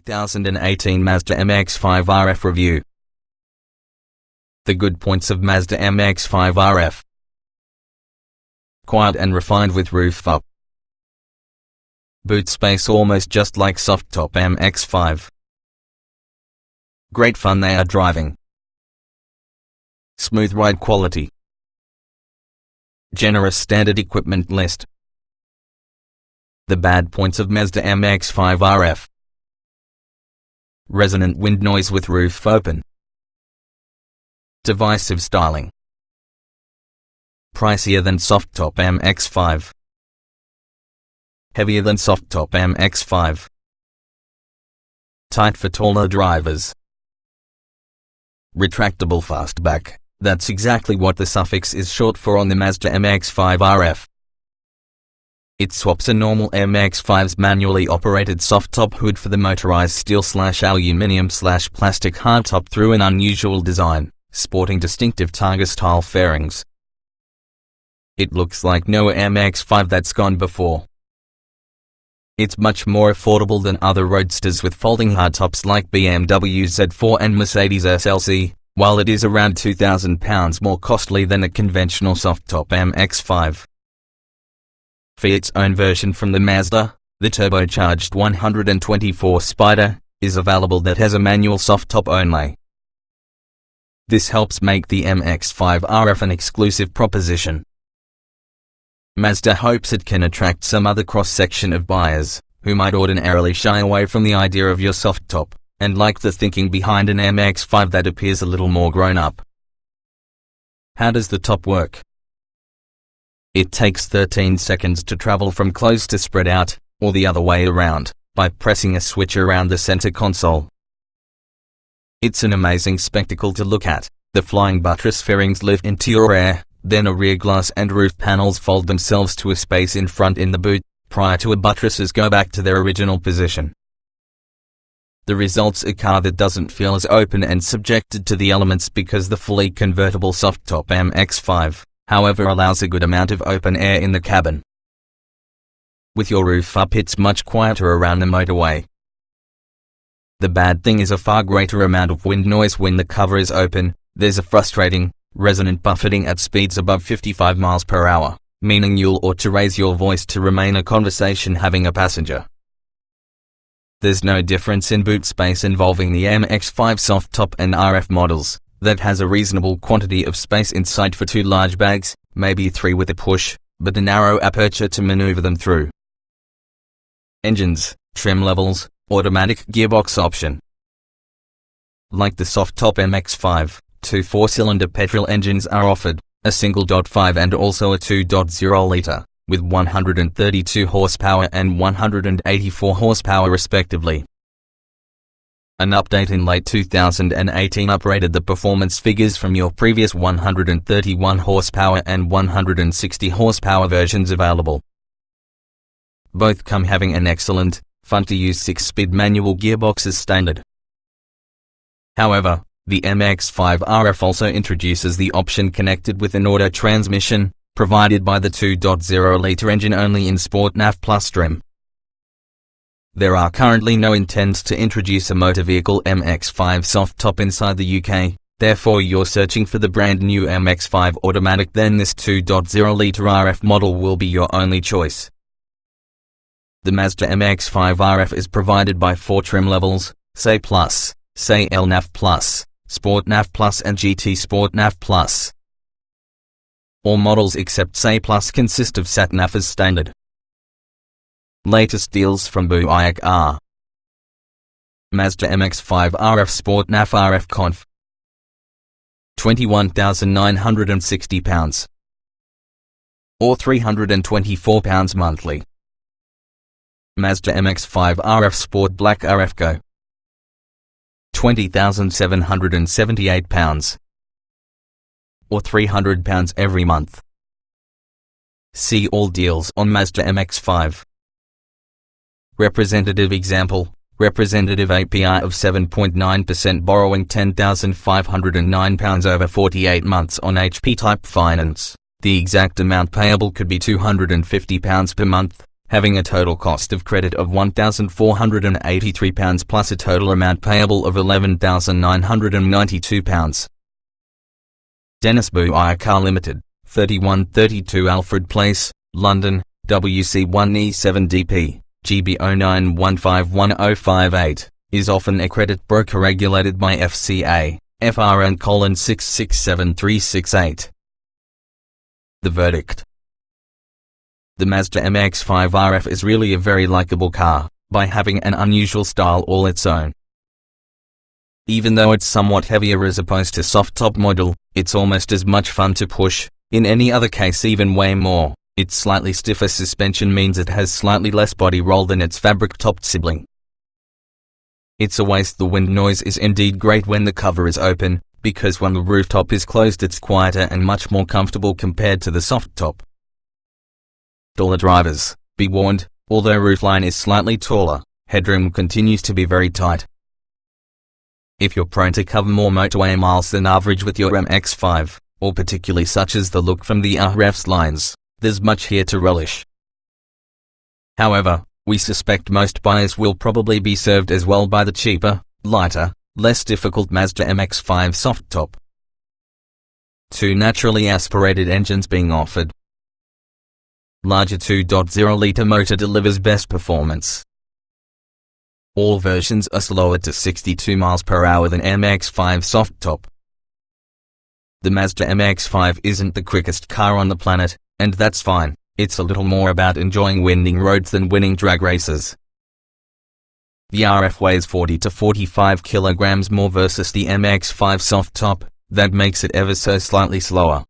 2018 Mazda MX-5 RF Review. The good points of Mazda MX-5 RF. Quiet and refined with roof up. Boot space almost just like soft-top MX-5. Great fun they are driving. Smooth ride quality. Generous standard equipment list. The bad points of Mazda MX-5 RF. Resonant wind noise with roof open. Divisive styling. Pricier than soft-top MX-5. Heavier than soft-top MX-5. Tight for taller drivers. Retractable Fastback. That's exactly what the suffix is short for on the Mazda MX-5 RF. It swaps a normal MX-5's manually operated soft-top hood for the motorized steel/aluminium/plastic hardtop through an unusual design, sporting distinctive Targa-style fairings. It looks like no MX-5 that's gone before. It's much more affordable than other roadsters with folding hardtops like BMW Z4 and Mercedes SLC, while it is around £2,000 more costly than a conventional soft-top MX-5. Fiat's own version from the Mazda, the turbocharged 124 Spider, is available that has a manual soft-top only. This helps make the MX-5 RF an exclusive proposition. Mazda hopes it can attract some other cross-section of buyers, who might ordinarily shy away from the idea of your soft-top, and like the thinking behind an MX-5 that appears a little more grown-up. How does the top work? It takes 13 seconds to travel from closed to spread out, or the other way around, by pressing a switch around the center console. It's an amazing spectacle to look at. The flying buttress fairings lift into your air, then a rear glass and roof panels fold themselves to a space in front in the boot, prior to a buttresses go back to their original position. The result's a car that doesn't feel as open and subjected to the elements because the fully convertible soft-top MX-5, however, allows a good amount of open air in the cabin. With your roof up, it's much quieter around the motorway. The bad thing is a far greater amount of wind noise when the cover is open. There's a frustrating, resonant buffeting at speeds above 55 miles per hour, meaning you'll ought to raise your voice to remain a conversation having a passenger. There's no difference in boot space involving the MX-5 soft-top and RF models. That has a reasonable quantity of space inside for 2 large bags, maybe 3 with a push, but a narrow aperture to maneuver them through. Engines, trim levels, automatic gearbox option. Like the soft-top MX-5, 2 4-cylinder petrol engines are offered, a single .5 and also a 2.0 liter, with 132 horsepower and 184 horsepower respectively. An update in late 2018 upgraded the performance figures from your previous 131 horsepower and 160 horsepower versions available. Both come having an excellent, fun-to-use 6-speed manual gearbox as standard. However, the MX-5 RF also introduces the option connected with an auto transmission, provided by the 2.0-liter engine only in Sport Nav Plus trim. There are currently no intents to introduce a motor vehicle MX-5 soft-top inside the UK, therefore you're searching for the brand new MX-5 automatic, then this 2.0-liter RF model will be your only choice. The Mazda MX-5 RF is provided by 4 trim levels, SAE Plus, SAE L Nav Plus, Sport Nav Plus and GT Sport Nav Plus. All models except SAE Plus consist of Sat Nav as standard. Latest deals from Buick are: Mazda MX-5 RF Sport Nav RF Conf, £21,960, or £324 monthly. Mazda MX-5 RF Sport Black RF Go, £20,778, or £300 every month. See all deals on Mazda MX-5. Representative example, representative APR of 7.9% borrowing £10,509 over 48 months on HP type finance. The exact amount payable could be £250 per month, having a total cost of credit of £1,483 plus a total amount payable of £11,992. Dennis Bouire Car Limited, 3132 Alfred Place, London, WC1E7DP, GB09151058, is often a credit broker regulated by FCA, FRN 667368. The verdict. The Mazda MX-5 RF is really a very likable car, by having an unusual style all its own. Even though it's somewhat heavier as opposed to soft-top model, it's almost as much fun to push. In any other case even way more. Its slightly stiffer suspension means it has slightly less body roll than its fabric-topped sibling. It's a waste. The wind noise is indeed great when the cover is open, because when the rooftop is closed it's quieter and much more comfortable compared to the soft top. Taller drivers, be warned, although roofline is slightly taller, headroom continues to be very tight. If you're prone to cover more motorway miles than average with your MX-5, or particularly such as the look from the RF's lines, there's much here to relish. However, we suspect most buyers will probably be served as well by the cheaper, lighter, less difficult Mazda MX-5 soft top. 2 naturally aspirated engines being offered. Larger 2.0-litre motor delivers best performance. All versions are slower to 62 miles per hour than MX-5 soft top. The Mazda MX-5 isn't the quickest car on the planet, and that's fine. It's a little more about enjoying winding roads than winning drag races. The RF weighs 40 to 45 kilograms more versus the MX-5 soft top, that makes it ever so slightly slower.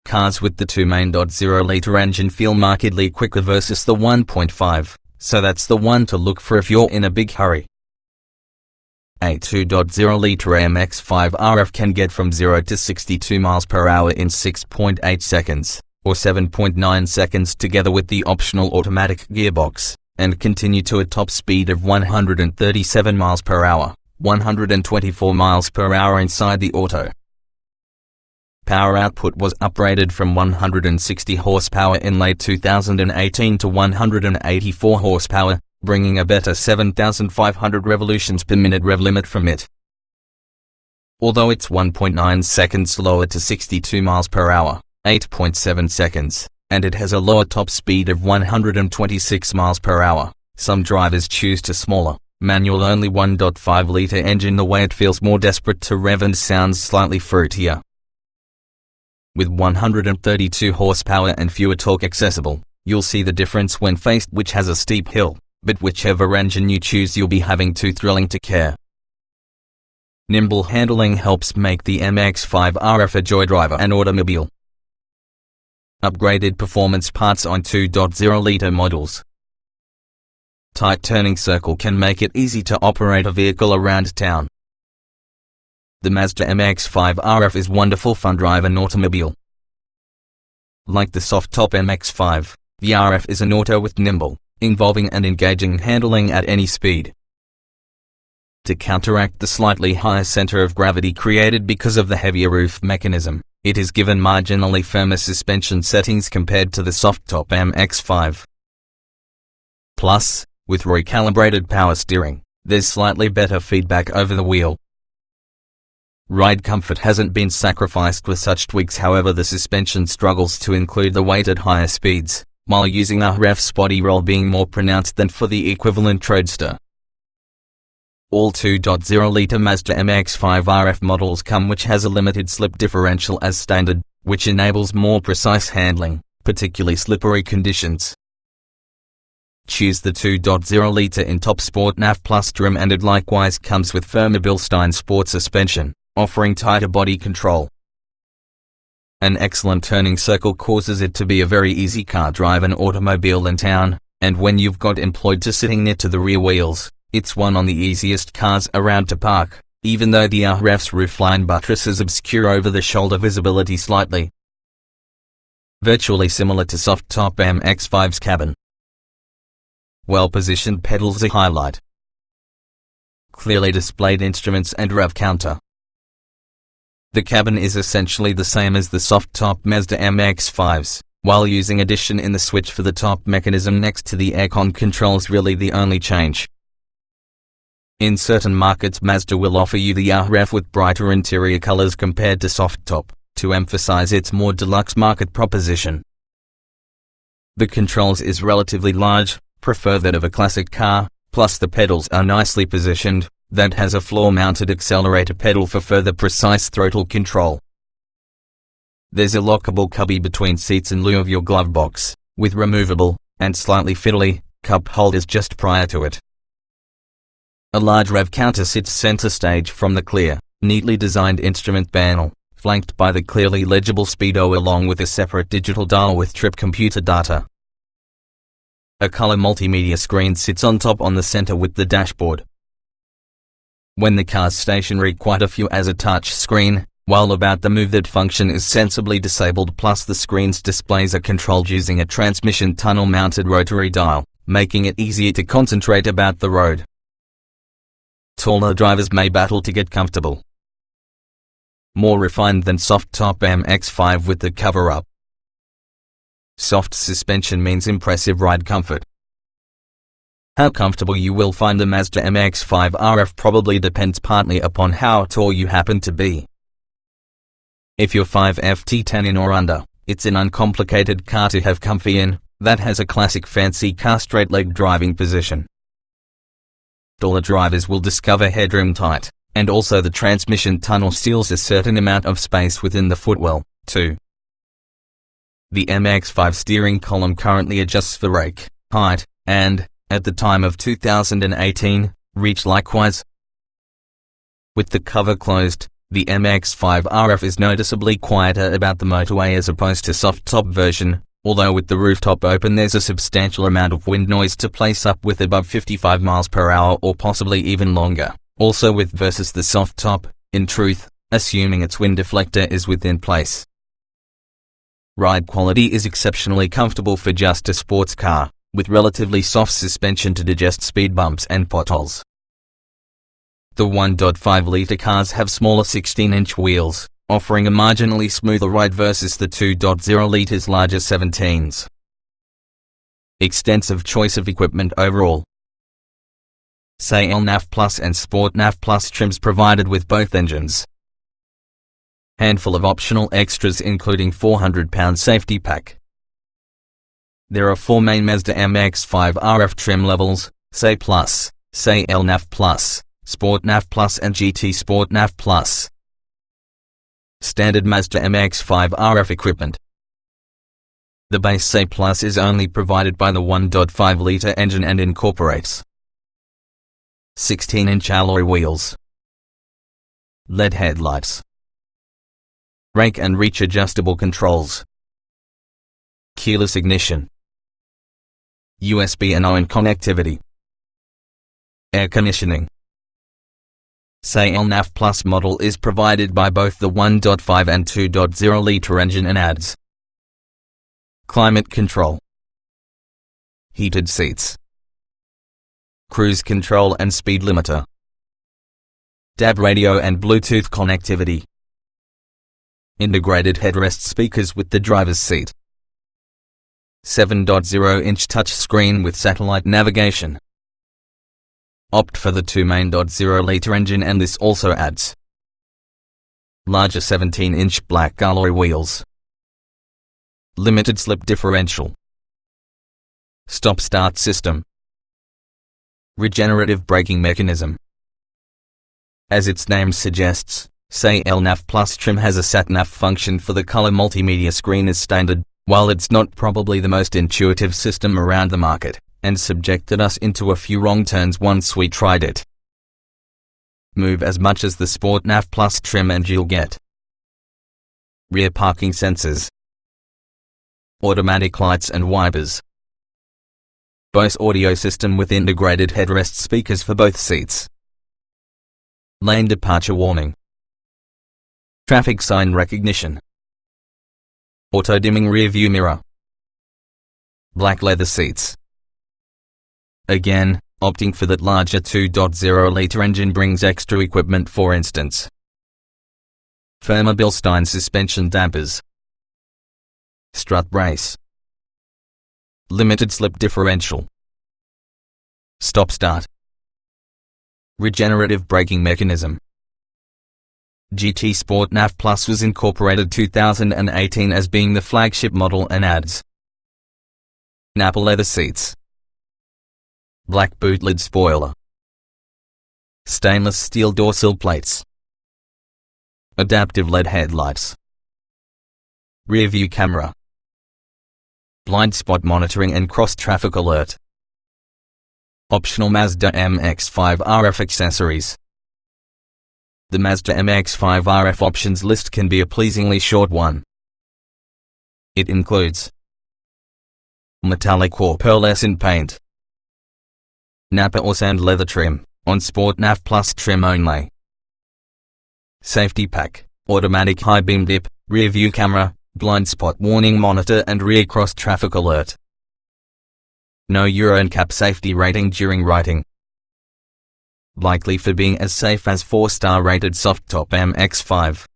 Cars with the 2.0-litre engine feel markedly quicker versus the 1.5, so that's the one to look for if you're in a big hurry. A 2.0-litre MX-5 RF can get from 0 to 62 miles per hour in 6.8 seconds, or 7.9 seconds together with the optional automatic gearbox, and continue to a top speed of 137 miles per hour, 124 miles per hour inside the auto. Power output was upgraded from 160 horsepower in late 2018 to 184 horsepower, bringing a better 7,500 revolutions per minute rev limit from it. Although it's 1.9 seconds slower to 62 miles per hour, 8.7 seconds, and it has a lower top speed of 126 miles per hour, some drivers choose to smaller, manual-only 1.5-litre engine the way it feels more desperate to rev and sounds slightly fruitier. With 132 horsepower and fewer torque accessible, you'll see the difference when faced, which has a steep hill, but whichever engine you choose you'll be having too thrilling to care. Nimble handling helps make the MX-5 RF a joy driver and automobile. Upgraded performance parts on 2.0-litre models. Tight turning circle can make it easy to operate a vehicle around town. The Mazda MX-5 RF is wonderful fun drive and automobile. Like the soft-top MX-5, the RF is an auto with nimble, involving and engaging handling at any speed. To counteract the slightly higher center of gravity created because of the heavier roof mechanism, it is given marginally firmer suspension settings compared to the soft-top MX-5. Plus, with recalibrated power steering, there's slightly better feedback over the wheel. Ride comfort hasn't been sacrificed with such tweaks, however the suspension struggles to include the weight at higher speeds, while using RF's body roll being more pronounced than for the equivalent Roadster. All 2.0-litre Mazda MX-5 RF models come which has a limited slip differential as standard, which enables more precise handling, particularly slippery conditions. Choose the 2.0-litre in Top Sport NAV Plus trim, and it likewise comes with firmer Bilstein Sport suspension, offering tighter body control. An excellent turning circle causes it to be a very easy car drive and automobile in town, and when you've got employed to sitting near to the rear wheels, it's one on the easiest cars around to park, even though the RF's roofline buttresses obscure over-the-shoulder visibility slightly. Virtually similar to soft-top MX-5's cabin. Well-positioned pedals a highlight. Clearly displayed instruments and rev counter. The cabin is essentially the same as the soft-top Mazda MX-5's, while using addition in the switch for the top mechanism next to the aircon controls really the only change. In certain markets Mazda will offer you the RF with brighter interior colors compared to soft top, to emphasize its more deluxe market proposition. The controls is relatively large, prefer that of a classic car, plus the pedals are nicely positioned, that has a floor-mounted accelerator pedal for further precise throttle control. There's a lockable cubby between seats in lieu of your glove box, with removable, and slightly fiddly, cup holders just prior to it. A large rev counter sits center stage from the clear, neatly designed instrument panel, flanked by the clearly legible speedo along with a separate digital dial with trip computer data. A color multimedia screen sits on top on the center with the dashboard. When the car's stationary, quite a few as a touch screen, while about the move that function is sensibly disabled, plus the screen's displays are controlled using a transmission tunnel mounted rotary dial, making it easier to concentrate about the road. Taller drivers may battle to get comfortable. More refined than soft top MX-5 with the cover up. Soft suspension means impressive ride comfort. How comfortable you will find the Mazda MX-5 RF probably depends partly upon how tall you happen to be. If you're 5'10" in or under, it's an uncomplicated car to have comfy in, that has a classic fancy car straight-leg driving position. Taller drivers will discover headroom tight, and also the transmission tunnel steals a certain amount of space within the footwell, too. The MX-5 steering column currently adjusts for rake height, and, at the time of 2018, reach likewise. With the cover closed, the MX-5 RF is noticeably quieter about the motorway as opposed to soft-top version, although with the rooftop open there's a substantial amount of wind noise to place up with above 55 miles per hour or possibly even longer, also with versus the soft-top, in truth, assuming its wind deflector is within place. Ride quality is exceptionally comfortable for just a sports car, with relatively soft suspension to digest speed bumps and potholes. The 1.5-litre cars have smaller 16-inch wheels, offering a marginally smoother ride versus the 2.0 litres larger 17s. Extensive choice of equipment overall. SAIL-NAV Plus and Sport NAV Plus trims provided with both engines. Handful of optional extras including £400 safety pack. There are 4 main Mazda MX-5 RF trim levels, SAI Plus, SAIL-NAV Plus, Sport NAV Plus and GT Sport NAV Plus. Standard Mazda MX-5 RF equipment. The base SAI Plus is only provided by the 1.5-litre engine and incorporates 16-inch alloy wheels, LED headlights, brake and reach adjustable controls, keyless ignition, USB and ON connectivity, air conditioning. SAIL-NAV Plus model is provided by both the 1.5 and 2.0 litre engine and adds climate control, heated seats, cruise control and speed limiter, DAB radio and Bluetooth connectivity, integrated headrest speakers with the driver's seat, 7.0-inch touchscreen with satellite navigation. Opt for the 2 main 0.0-litre engine and this also adds larger 17-inch black alloy wheels, limited slip differential, stop-start system, regenerative braking mechanism. As its name suggests, SAIL-NAV Plus trim has a sat-nav function for the color multimedia screen as standard, while it's not probably the most intuitive system around the market, and subjected us into a few wrong turns once we tried it. Move as much as the Sport NAV Plus trim and you'll get rear parking sensors, automatic lights and wipers, Bose audio system with integrated headrest speakers for both seats, lane departure warning, traffic sign recognition, auto-dimming rear view mirror, black leather seats. Again, opting for that larger 2.0-litre engine brings extra equipment, for instance, firmer Bilstein suspension dampers, strut brace, limited slip differential, stop-start, regenerative braking mechanism. GT Sport NAV Plus was incorporated 2018 as being the flagship model and adds Napa leather seats, black boot lid spoiler, stainless steel door sill plates, adaptive LED headlights, rear view camera, blind spot monitoring and cross traffic alert. Optional Mazda MX-5 RF accessories. The Mazda MX-5 RF options list can be a pleasingly short one. It includes metallic or pearlescent paint, Napa or sand leather trim, on Sport NAV Plus trim only, safety pack, automatic high beam dip, rear view camera, blind spot warning monitor and rear cross traffic alert. No Euro NCAP safety rating during writing. Likely for being as safe as 4-star rated soft-top MX-5.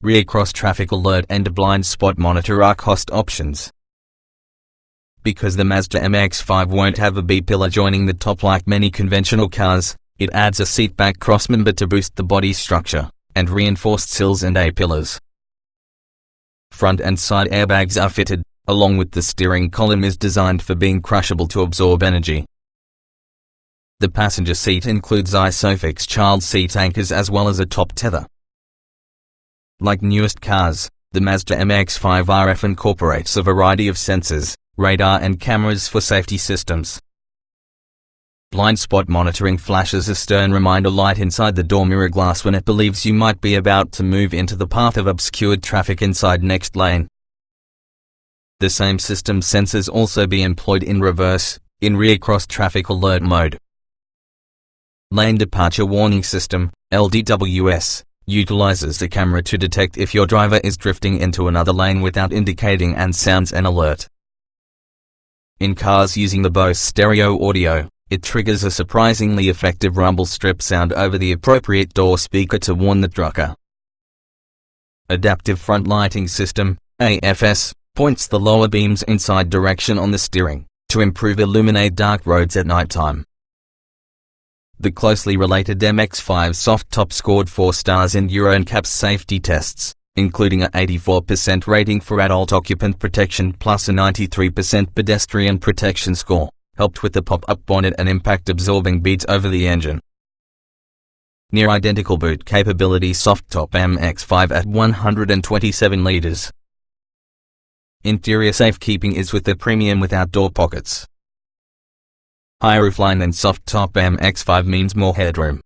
Rear cross traffic alert and blind spot monitor are cost options. Because the Mazda MX-5 won't have a B-pillar joining the top like many conventional cars, it adds a seatback crossmember to boost the body structure, and reinforced sills and A-pillars. Front and side airbags are fitted, along with the steering column is designed for being crushable to absorb energy. The passenger seat includes ISOFIX child seat anchors as well as a top tether. Like newest cars, the Mazda MX-5 RF incorporates a variety of sensors, radar and cameras for safety systems. Blind spot monitoring flashes a stern reminder light inside the door mirror glass when it believes you might be about to move into the path of obscured traffic inside next lane. The same system sensors also be employed in reverse, in rear cross traffic alert mode. Lane Departure Warning System, LDWS, utilizes the camera to detect if your driver is drifting into another lane without indicating and sounds an alert. In cars using the Bose stereo audio, it triggers a surprisingly effective rumble strip sound over the appropriate door speaker to warn the trucker. Adaptive Front Lighting System, AFS, points the lower beams inside direction on the steering, to improve illuminate dark roads at nighttime. The closely related MX-5 soft top scored 4 stars in Euro NCAP's safety tests, including a 84% rating for adult occupant protection plus a 93% pedestrian protection score, helped with the pop-up bonnet and impact-absorbing beads over the engine. Near identical boot capability soft top MX-5 at 127 liters. Interior safekeeping is with the premium without door pockets. Higher roofline than soft-top MX-5 means more headroom.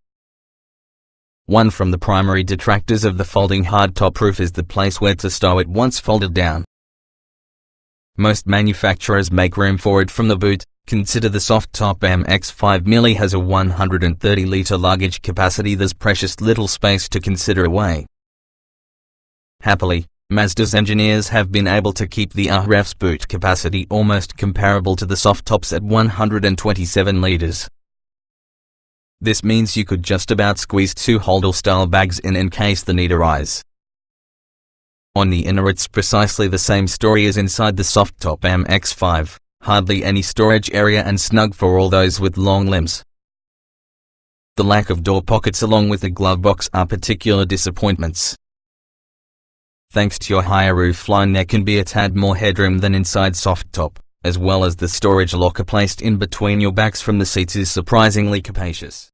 One from the primary detractors of the folding hardtop roof is the place where to stow it once folded down. Most manufacturers make room for it from the boot. Consider the soft-top MX-5 merely has a 130-liter luggage capacity. There's precious little space to consider away. Happily, Mazda's engineers have been able to keep the RF's boot capacity almost comparable to the soft tops at 127 liters. This means you could just about squeeze 2 holder-style bags in case the need arise. On the inner it's precisely the same story as inside the soft-top MX-5, hardly any storage area and snug for all those with long limbs. The lack of door pockets along with the glove box are particular disappointments. Thanks to your higher roofline there can be a tad more headroom than inside soft top, as well as the storage locker placed in between your backs from the seats is surprisingly capacious.